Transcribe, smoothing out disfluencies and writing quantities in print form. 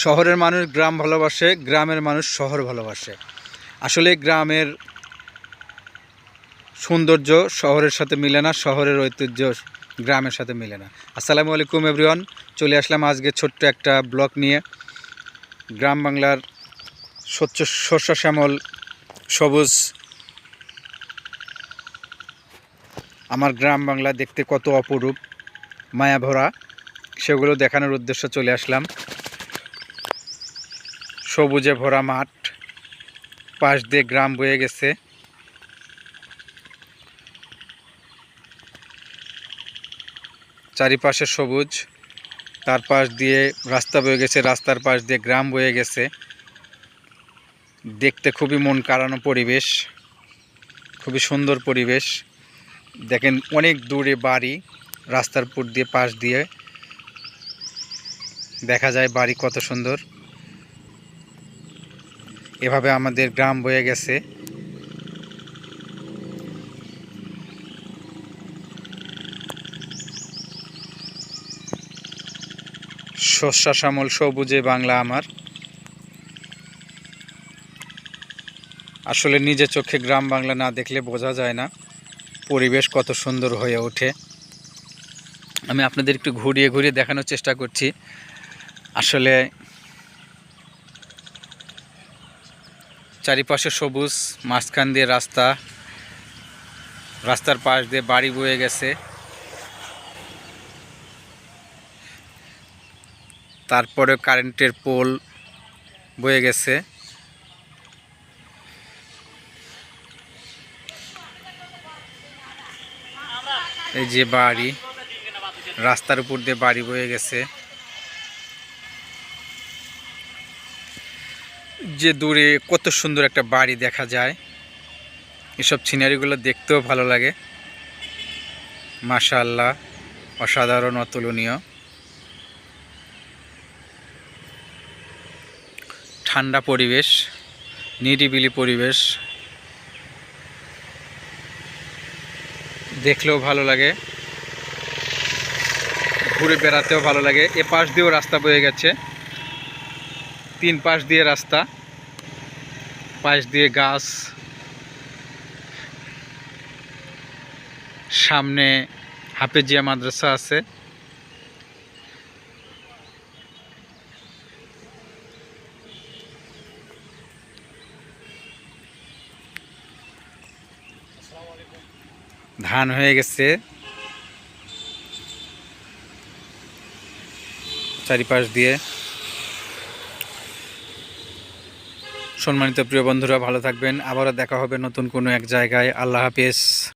শহরের মানুষ গ্রাম ভালোবাসে, গ্রামের মানুষ শহর ভালোবাসে। আসলে গ্রামের সৌন্দর্য শহরের সাথে মিলে না, শহরের ঐতিহ্য গ্রামের সাথে মিলে না। আসসালামু আলাইকুম এভরিওয়ান, চলে আসলাম আজকে ছোট্ট একটা ব্লগ নিয়ে। গ্রাম বাংলার শস্য শ্যামল সবুজ আমার গ্রাম বাংলা দেখতে কত অপরূপ, মায়া ভরা, সেগুলো দেখানোর উদ্দেশ্যে চলে আসলাম। সবুজে ভরা মাঠ, পাশ দিয়ে গ্রাম বয়ে গেছে। চারিপাশে সবুজ, তার পাশ দিয়ে রাস্তা বয়ে গেছে, রাস্তার পাশ দিয়ে গ্রাম বয়ে গেছে। দেখতে খুবই মন কাড়ানো পরিবেশ, খুবই সুন্দর পরিবেশ। দেখেন অনেক দূরে বাড়ি, রাস্তার উপর দিয়ে পাশ দিয়ে দেখা যায় বাড়ি, কত সুন্দর। এভাবে আমাদের গ্রাম বয়ে গেছে। শস্য শ্যামল সবুজে বাংলা আমার। আসলে নিজে চোখে গ্রাম বাংলা না দেখলে বোঝা যায় না পরিবেশ কত সুন্দর হয়ে ওঠে। আমি আপনাদের একটু ঘুরিয়ে ঘুরিয়ে দেখানোর চেষ্টা করছি। আসলে চারিপাশে সবুজ, মাঝখান দিয়ে রাস্তা, রাস্তার পাশ দিয়ে বাড়ি বয়ে গেছে। তারপরে কারেন্টের পোল বয়ে গেছে। এই যে বাড়ি, রাস্তার উপর দিয়ে বাড়ি বয়ে গেছে। যে দূরে কত সুন্দর একটা বাড়ি দেখা যায়। এসব সিনারিগুলো দেখতেও ভালো লাগে। মাশাআল্লাহ, অসাধারণ, অতুলনীয়। ঠান্ডা পরিবেশ, নিরিবিলি পরিবেশ, দেখলেও ভালো লাগে, ঘুরে বেড়াতেও ভালো লাগে। এ পাশ দিয়েও রাস্তা বয়ে গেছে, তিন পাশ দিয়ে রাস্তা, পাশ দিয়ে গাছ, সামনে হাফেজিয়া মাদ্রাসা আছে। ধান হয়ে গেছে চারিপাশ দিয়ে। সম্মানিত প্রিয় বন্ধুরা, ভালো থাকবেন। আবারও দেখা হবে নতুন কোনো এক জায়গায়। আল্লাহ হাফেজ।